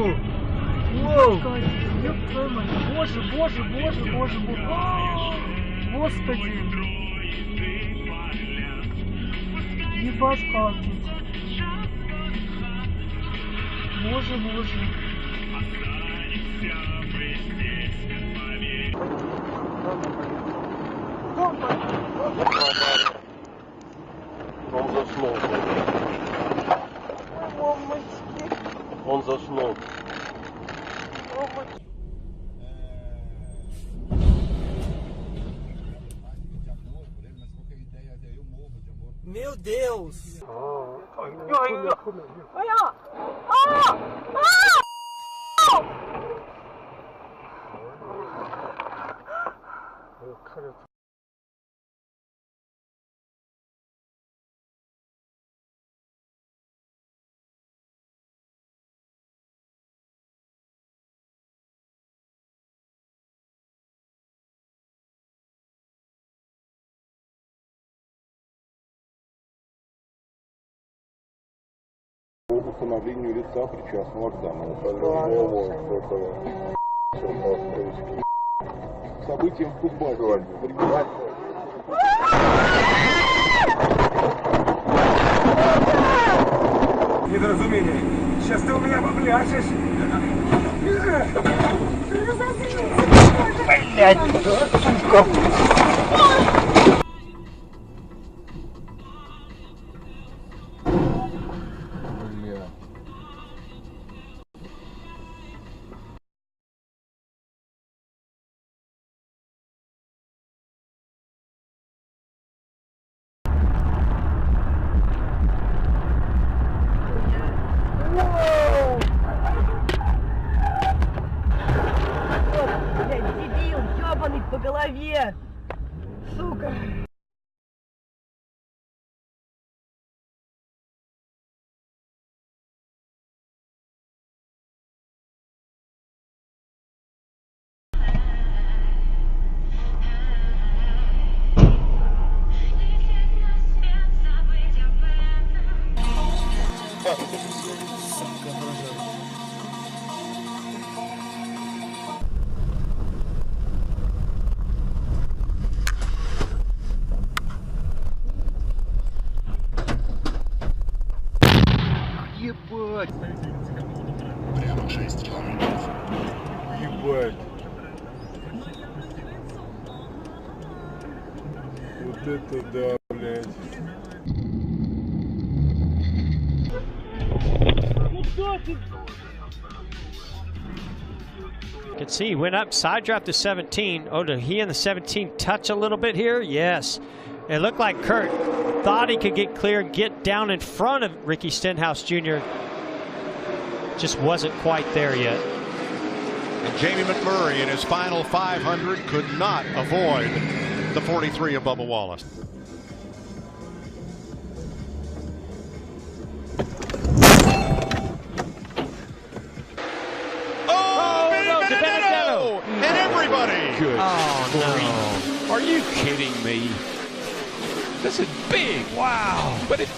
Воу! Воу! Ёб твою мать! Боже, боже, боже, боже, боже! Господи! Ебать, палки! Боже, боже! Он заснул. Он заснул. Meu Deus! По установлению лица, причастного к данному уголовному событиям в Кузбассе. Недоразумение. Сейчас ты у меня попляшешь. Блять, сука! По голове, сука. Ебать! Прямо 6 километров. Ебать! Вот это да, блядь! You can see he went up, side draft to 17. Oh, did he and the 17 touch a little bit here? Yes. It looked like Kurt thought he could get clear and get down in front of Ricky Stenhouse Jr. Just wasn't quite there yet. And Jamie McMurray in his final 500 could not avoid the 43 of Bubba Wallace. And everybody. Good. Oh, no. Are you kidding me? This is big. Wow. But it